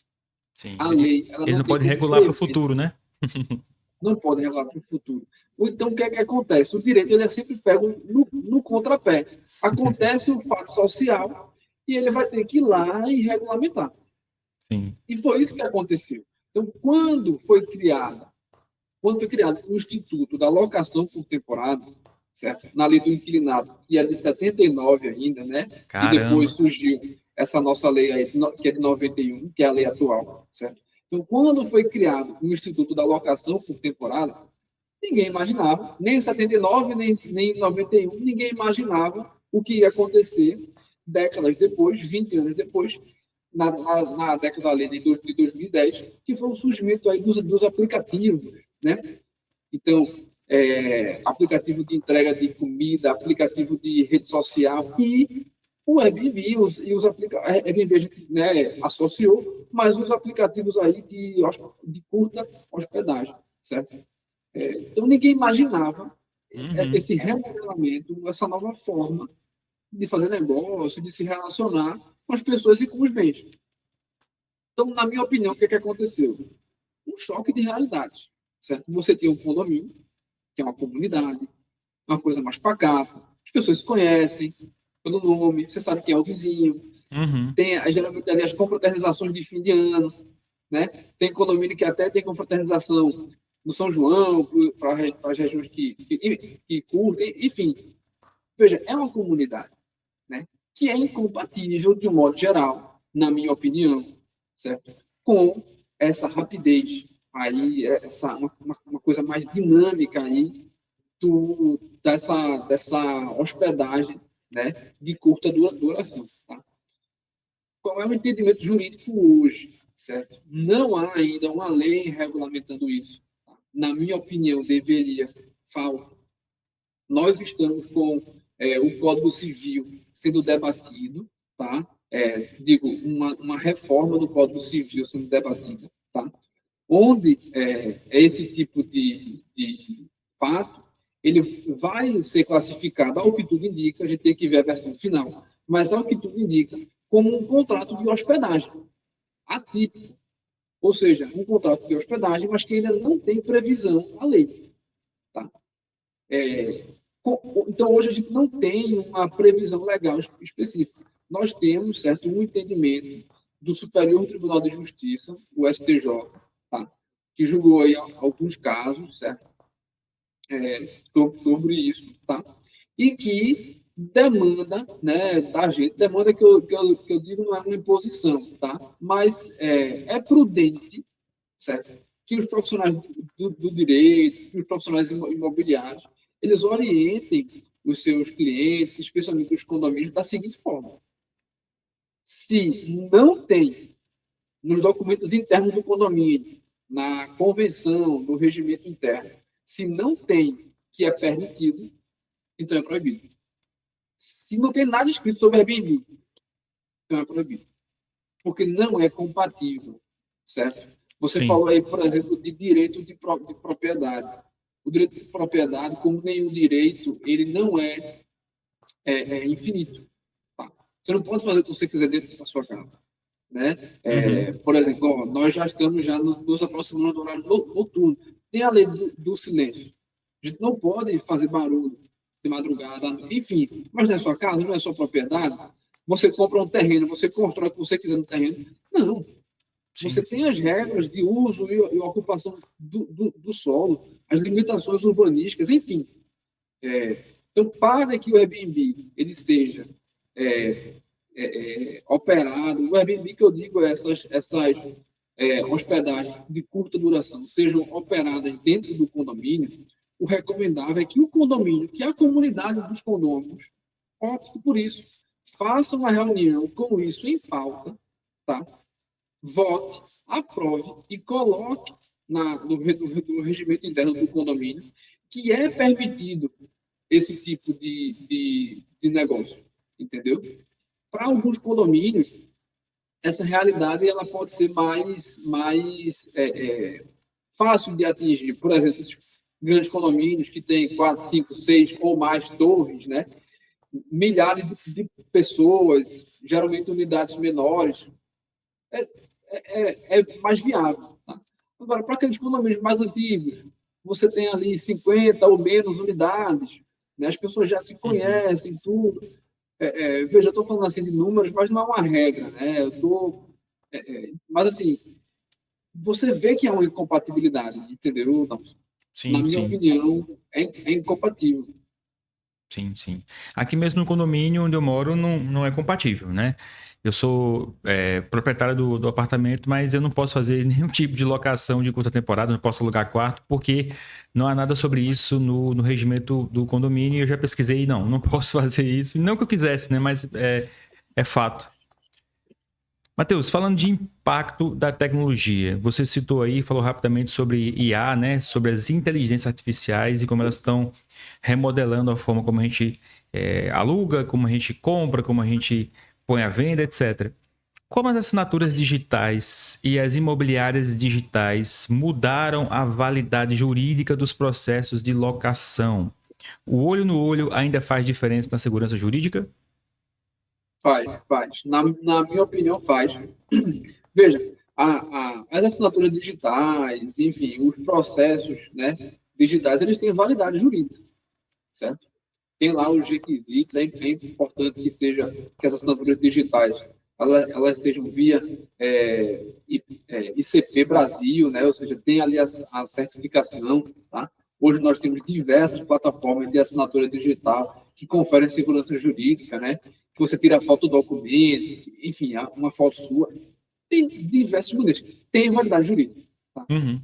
sim. A Ele, lei ela ele não não tem pode como regular para o prever. futuro, né? não pode regular para o futuro. Então, o que é que acontece? O direito ele é sempre pego no contrapé. Acontece um fato social e ele vai ter que ir lá e regulamentar. Sim. E foi isso que aconteceu. Então, quando foi criado o Instituto da Locação por Temporada, certo? Na lei do inquilinato, que é de 79 ainda, né? E depois Caramba. surgiu essa nossa lei aí, que é de 91, que é a lei atual, certo? Então, quando foi criado o Instituto da Locação por Temporada, ninguém imaginava, nem em 79, nem em 91, ninguém imaginava o que ia acontecer décadas depois, 20 anos depois, na década ali de 2010, que foi o surgimento aí dos aplicativos, né? Então, aplicativo de entrega de comida, aplicativo de rede social e o Airbnb, Airbnb a gente, né, associou, mas os aplicativos aí de curta hospedagem, certo? Então, ninguém imaginava Uhum. esse remodelamento, essa nova forma de fazer negócio, de se relacionar com as pessoas e com os bens. Então, na minha opinião, o que é que aconteceu? Um choque de realidade, certo? Você tem um condomínio, que é uma comunidade, uma coisa mais pacata, as pessoas se conhecem pelo nome, você sabe quem é o vizinho, Uhum. tem geralmente ali as confraternizações de fim de ano, né? Tem condomínio que até tem confraternização no São João, para as regiões que curtem, enfim. Veja, é uma comunidade, né? Que é incompatível, de um modo geral, na minha opinião, certo? Com essa rapidez aí, uma coisa mais dinâmica aí dessa hospedagem, né, de curta duração. Tá? Qual é o entendimento jurídico hoje? Certo? Não há ainda uma lei regulamentando isso. Tá? Na minha opinião, deveria falta. Nós estamos com o Código Civil sendo debatido, tá? Digo, uma reforma do Código Civil sendo debatida, tá? Onde esse tipo de fato ele vai ser classificado, ao que tudo indica, a gente tem que ver a versão final, mas ao que tudo indica, como um contrato de hospedagem atípico, ou seja, um contrato de hospedagem, mas que ainda não tem previsão à lei. Tá? Então, hoje a gente não tem uma previsão legal específica. Nós temos, certo, um entendimento do Superior Tribunal de Justiça, o STJ, tá? Que julgou aí alguns casos, certo? Sobre isso, tá? E que demanda, né, da gente, demanda que eu digo não é uma imposição, tá? Mas é prudente, certo? Que os profissionais do direito, que os profissionais imobiliários, eles orientem os seus clientes, especialmente os condomínios, da seguinte forma: se não tem nos documentos internos do condomínio, na convenção, no regimento interno, se não tem que é permitido, então é proibido. Se não tem nada escrito sobre Airbnb, então é proibido. Porque não é compatível, certo? Você Sim. falou aí, por exemplo, de direito de propriedade. O direito de propriedade, como nenhum direito, ele não é infinito. Tá? Você não pode fazer o que você quiser dentro da sua casa. Né? Uhum. Por exemplo, nós já estamos nos aproximando do horário noturno. Tem a lei do silêncio. A gente não pode fazer barulho de madrugada, enfim. Mas não é sua casa, não é sua propriedade. Você compra um terreno, você constrói o que você quiser no terreno. Não. Você Sim. tem as regras de uso e ocupação do solo, as limitações urbanísticas, enfim. Então, para que o Airbnb ele seja operado, o Airbnb que eu digo é essas hospedagens de curta duração sejam operadas dentro do condomínio, o recomendável é que o condomínio, que a comunidade dos condôminos, opte por isso. Faça uma reunião com isso em pauta, tá? Vote, aprove e coloque no regimento interno do condomínio que é permitido esse tipo de negócio, entendeu? Para alguns condomínios, essa realidade ela pode ser mais fácil de atingir. Por exemplo, esses grandes condomínios que têm 4, 5, 6 ou mais torres, né? Milhares de pessoas, geralmente unidades menores, é mais viável. Tá? Agora, para aqueles condomínios mais antigos, você tem ali 50 ou menos unidades, né? As pessoas já se conhecem, tudo. Veja, eu estou falando assim de números, mas não é uma regra, né? Mas assim, você vê que há uma incompatibilidade, entendeu? Não, na Sim, minha sim. opinião, é incompatível. Sim, sim. Aqui mesmo no condomínio onde eu moro não é compatível, né? Eu sou proprietário do apartamento, mas eu não posso fazer nenhum tipo de locação de curta temporada, não posso alugar quarto, porque não há nada sobre isso no regimento do condomínio. Eu já pesquisei e não posso fazer isso. Não que eu quisesse, né? Mas é fato. Matheus, falando de impacto da tecnologia, você citou aí, falou rapidamente sobre IA, né? Sobre as inteligências artificiais e como elas estão remodelando a forma como a gente aluga, como a gente compra, como a gente põe à venda, etc. Como as assinaturas digitais e as imobiliárias digitais mudaram a validade jurídica dos processos de locação? O olho no olho ainda faz diferença na segurança jurídica? Faz. Na minha opinião, faz. Veja, as assinaturas digitais, enfim, os processos, né, digitais, eles têm validade jurídica, certo? Tem lá os requisitos, é importante que as assinaturas digitais elas sejam via ICP Brasil, né? Ou seja, tem ali a certificação, tá? Hoje nós temos diversas plataformas de assinatura digital que conferem segurança jurídica, né? Que você tira a foto do documento, enfim, uma foto sua. Tem diversas maneiras. Tem validade jurídica. Tá? Uhum.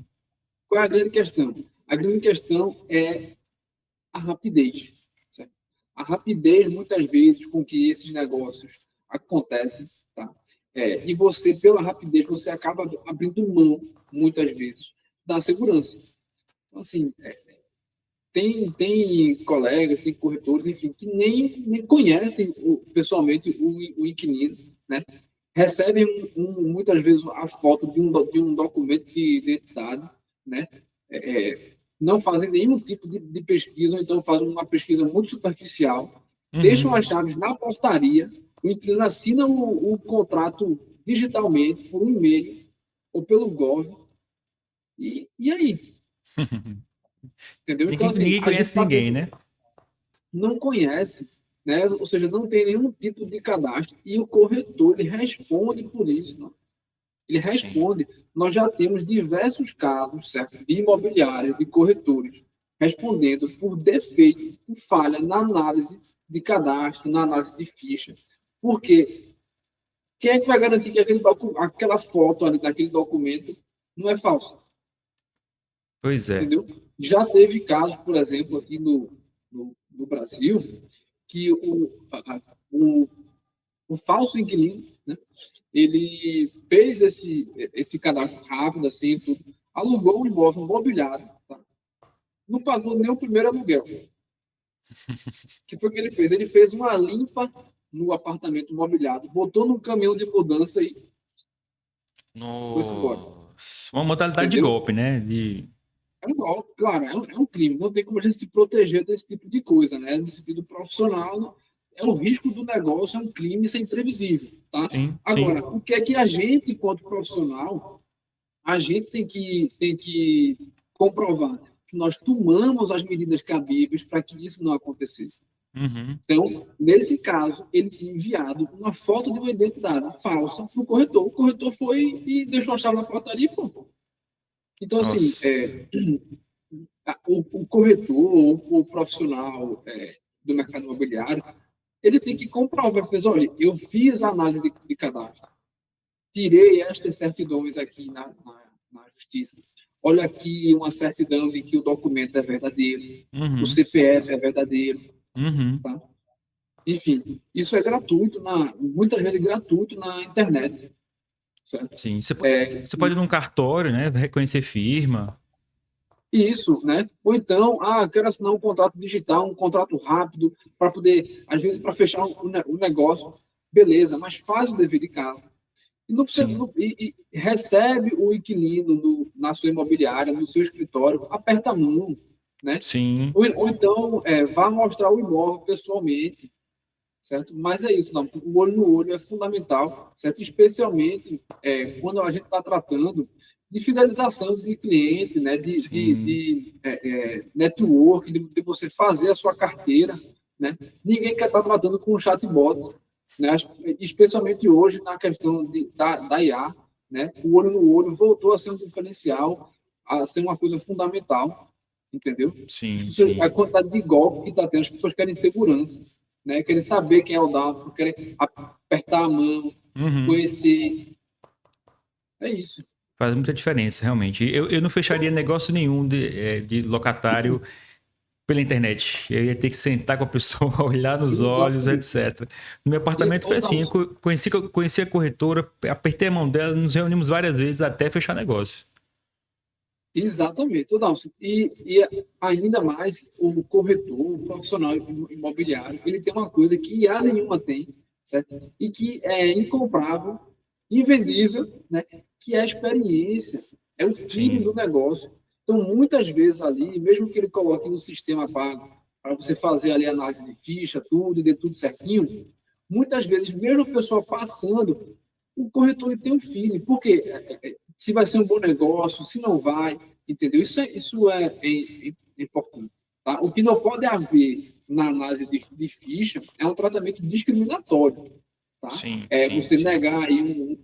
Qual é a grande questão? A grande questão é a rapidez. Certo? A rapidez, muitas vezes, com que esses negócios acontecem, tá? E você, pela rapidez, você acaba abrindo mão, muitas vezes, da segurança. Então, assim, tem colegas, tem corretores, enfim, que nem conhecem pessoalmente o inquilino, né? Recebem muitas vezes a foto de um documento de identidade, né? Não fazem nenhum tipo de pesquisa, ou então fazem uma pesquisa muito superficial, deixam Uhum. as chaves na portaria, o inquilino assina o contrato digitalmente, por um e-mail ou pelo Gov, e aí? Entendeu? Então, assim, Ninguém a gente conhece está ninguém, tendo né? não conhece, né? Ou seja, não tem nenhum tipo de cadastro e o corretor ele responde por isso, não? Ele Sim. responde. Nós já temos diversos casos, certo, de imobiliários, de corretores respondendo por defeito, por falha na análise de cadastro, na análise de ficha. Porque quem é que vai garantir que aquela foto ali daquele documento não é falsa? Pois é. Entendeu? Já teve casos, por exemplo, aqui no Brasil, que o, o falso inquilino, né, ele fez esse cadastro rápido, assim, tudo, alugou um imóvel imobiliário, tá? Não pagou nem o primeiro aluguel. O que foi que ele fez? Ele fez uma limpa no apartamento imobiliário, botou num caminhão de mudança e foi-se embora. Nossa. Uma modalidade de Entendeu? golpe, né? De... É um golpe, claro, é um crime. Não tem como a gente se proteger desse tipo de coisa, né? No sentido profissional, é o risco do negócio, é um crime, isso é imprevisível, tá? Sim, sim. Agora, o que é que a gente, enquanto profissional, a gente tem que comprovar que nós tomamos as medidas cabíveis para que isso não acontecesse. Uhum. Então, nesse caso, ele tinha enviado uma foto de uma identidade falsa para o corretor. O corretor foi e deixou a chave na portaria e pronto. Então, assim, Nossa. o corretor, o profissional do mercado imobiliário, ele tem que comprovar, fez, olha, eu fiz a análise de cadastro, tirei estas certidões aqui na justiça. Olha aqui uma certidão de que o documento é verdadeiro, o Uhum. CPF é verdadeiro, Uhum. tá? Enfim, isso é gratuito, muitas vezes gratuito na internet, certo? Sim. Você pode ir num cartório, né? Reconhecer firma. Isso, né? Ou então, quero assinar um contrato digital, um contrato rápido, para poder, às vezes, para fechar o negócio. Beleza, mas faz o dever de casa. E, não precisa, Sim. e recebe o inquilino na sua imobiliária, no seu escritório, aperta a mão, né? Sim. Ou então, vá mostrar o imóvel pessoalmente, certo? Mas é isso, não. O olho no olho é fundamental, certo? Especialmente quando a gente está tratando de fidelização de cliente, né? Sim, Network, de você fazer a sua carteira, né? Ninguém quer estar tratando com um chatbot, né? Especialmente hoje na questão da IA, né? O olho no olho voltou a ser um diferencial, a ser uma coisa fundamental, entendeu? sim, sim. A quantidade de golpe que está tendo, as pessoas querem segurança, né? Querem saber quem é o download, querem apertar a mão, Uhum. conhecer. É isso. Faz muita diferença, realmente. Eu não fecharia negócio nenhum de locatário pela internet. Eu ia ter que sentar com a pessoa, olhar nos olhos, Exatamente. etc. No meu E, apartamento foi ô, assim, eu Dalson, conheci a corretora, apertei a mão dela, nos reunimos várias vezes até fechar negócio. exatamente, ô, Dalson. E ainda mais o corretor, o profissional imobiliário, ele tem uma coisa que a nenhuma tem, certo? E que é incomprável, invendível, né? Que é a experiência, é o feeling Sim, do negócio. Então, muitas vezes ali, mesmo que ele coloque no sistema pago, para você fazer ali análise de ficha, tudo, e dê tudo certinho, muitas vezes, mesmo a pessoa passando, o corretor ele tem um feeling. Por quê? Se vai ser um bom negócio, se não vai, entendeu? Isso é importante. Tá? O que não pode haver na análise de ficha é um tratamento discriminatório. Tá? sim, É sim, você sim. negar aí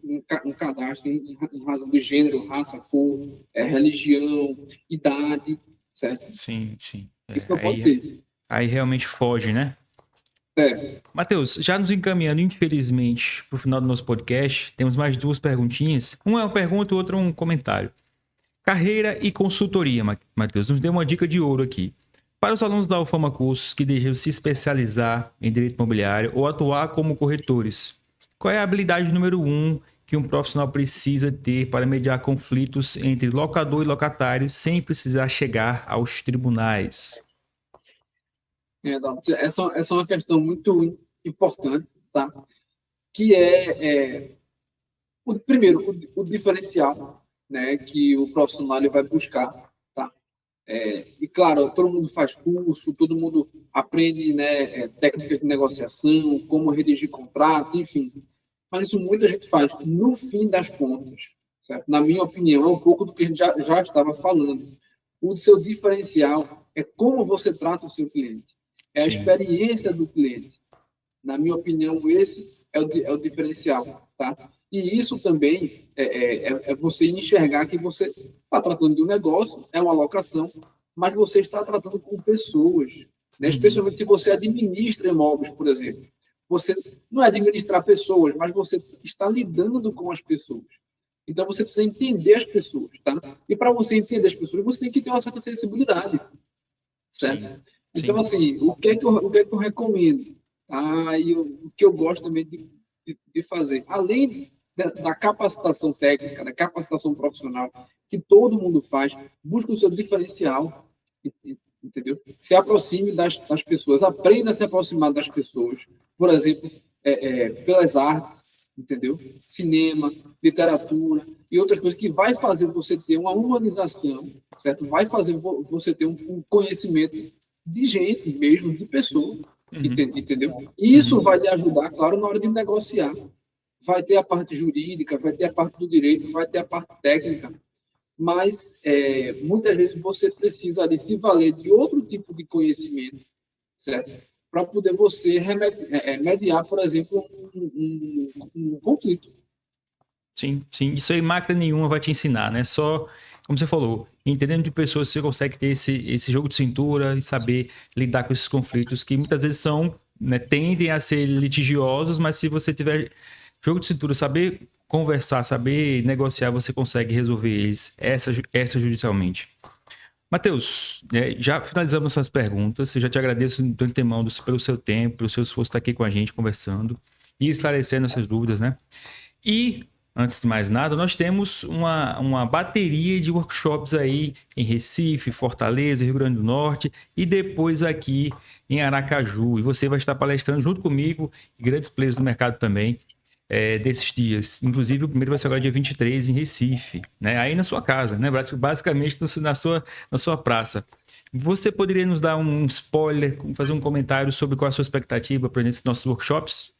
um cadastro em razão do gênero, raça, cor, religião, idade, certo? Sim, sim. Isso não pode ter. Aí realmente foge, né? É, Matheus, já nos encaminhando, infelizmente, para o final do nosso podcast, temos mais duas perguntinhas. Uma é uma pergunta e outra é um comentário. Carreira e consultoria, Matheus. Nos deu uma dica de ouro aqui. Para os alunos da Alfama Cursos que desejam se especializar em direito imobiliário ou atuar como corretores, qual é a habilidade número um que um profissional precisa ter para mediar conflitos entre locador e locatário sem precisar chegar aos tribunais? essa é uma questão muito importante, tá? Que primeiro, o diferencial, né, que o profissional ele vai buscar, tá? E claro, todo mundo faz curso, todo mundo aprende, né, técnicas de negociação, como redigir contratos, enfim. Mas isso muita gente faz. No fim das contas, certo? Na minha opinião, é um pouco do que a gente já estava falando. O seu diferencial é como você trata o seu cliente, é a Sim. experiência do cliente. Na minha opinião, esse é o diferencial, tá? E isso também é você enxergar que você está tratando de um negócio, é uma alocação, mas você está tratando com pessoas, né? Uhum. Especialmente se você administra imóveis, por exemplo. Você não é administrar pessoas, mas você está lidando com as pessoas. Então você precisa entender as pessoas, tá? E para você entender as pessoas, você tem que ter uma certa sensibilidade, certo? Sim. Então, Sim. assim, o que é que eu recomendo? Tá? E o que eu gosto também de fazer, além da capacitação técnica, da capacitação profissional, que todo mundo faz, busca o seu diferencial, entendeu? Se aproxime das pessoas, aprenda a se aproximar das pessoas. Por exemplo, pelas artes, entendeu? Cinema, literatura e outras coisas que vai fazer você ter uma humanização, certo? Vai fazer você ter um conhecimento de gente mesmo, de pessoa, Uhum. entendeu? E isso vai Uhum. lhe ajudar, claro, na hora de negociar. Vai ter a parte jurídica, vai ter a parte do direito, vai ter a parte técnica, mas muitas vezes você precisa ali se valer de outro tipo de conhecimento, certo? Para poder você mediar, por exemplo, um conflito. Sim, sim. Isso aí máquina nenhuma vai te ensinar, né? Só, como você falou, entendendo de pessoas, você consegue ter esse jogo de cintura e saber lidar com esses conflitos que muitas vezes são, né, tendem a ser litigiosos, mas se você tiver jogo de cintura, saber conversar, saber negociar, você consegue resolver eles extrajudicialmente. Matheus, já finalizamos nossas perguntas. Eu já te agradeço de antemão pelo seu tempo, pelo seu esforço estar aqui com a gente conversando e esclarecendo essas dúvidas, né? E, antes de mais nada, nós temos uma bateria de workshops aí em Recife, Fortaleza, Rio Grande do Norte e depois aqui em Aracaju. E você vai estar palestrando junto comigo e grandes players do mercado também desses dias. Inclusive, o primeiro vai ser agora dia 23 em Recife, né? Aí na sua casa, né? Basicamente na sua praça. Você poderia nos dar um spoiler, fazer um comentário sobre qual é a sua expectativa para esses nossos workshops?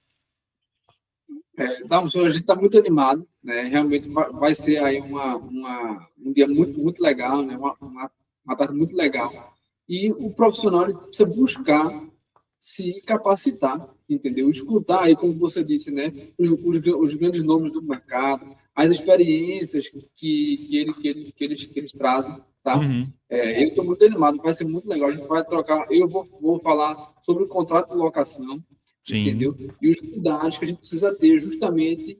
Então, a gente está muito animado, né? Realmente vai ser aí um dia muito legal, né? Uma tarde muito legal. E o profissional ele precisa buscar se capacitar, entendeu? Escutar aí, como você disse, né? Os grandes nomes do mercado, as experiências que eles trazem, tá? Uhum. Eu estou muito animado, vai ser muito legal. A gente vai trocar. Eu vou falar sobre o contrato de locação, Sim. entendeu? E os cuidados que a gente precisa ter justamente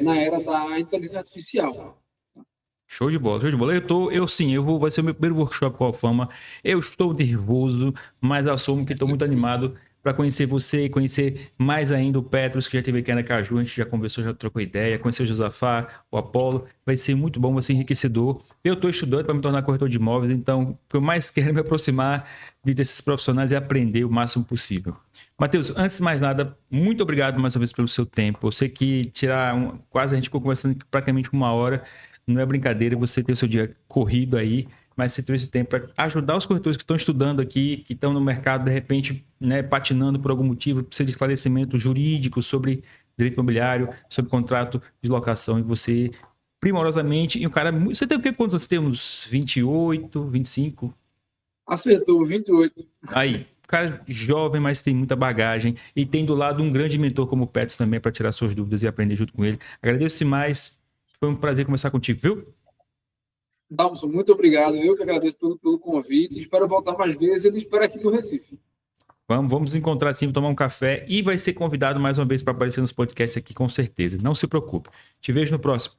na era da inteligência artificial. Show de bola, show de bola. Vai ser o meu primeiro workshop com a Alfama. Eu estou nervoso, mas assumo que estou muito animado para conhecer você, conhecer mais ainda o Petros, que já teve aqui na Caju, a gente já conversou, já trocou ideia, conhecer o Josafá, o Apolo, vai ser muito bom, vai ser enriquecedor. Eu estou estudando para me tornar corretor de imóveis, então o que eu mais quero é me aproximar desses profissionais e aprender o máximo possível. Matheus, antes de mais nada, muito obrigado mais uma vez pelo seu tempo. Eu sei que quase a gente ficou conversando praticamente 1 hora. Não é brincadeira, você ter o seu dia corrido aí, mas você tem esse tempo para ajudar os corretores que estão estudando aqui, que estão no mercado, de repente, né, patinando por algum motivo, precisa de esclarecimento jurídico sobre direito imobiliário, sobre contrato de locação, e você, primorosamente, e o cara, você tem o que? Quantos anos você tem? Uns 28, 25? Acertou, 28. Aí, cara jovem, mas tem muita bagagem, e tem do lado um grande mentor como o Pets também, para tirar suas dúvidas e aprender junto com ele. Agradeço demais, foi um prazer conversar contigo, viu? Dalmson, muito obrigado. Eu que agradeço pelo convite. Espero voltar mais vezes. Ele espera aqui no Recife. Vamos encontrar sim, tomar um café e vai ser convidado mais uma vez para aparecer nos podcasts aqui, com certeza. Não se preocupe. Te vejo no próximo.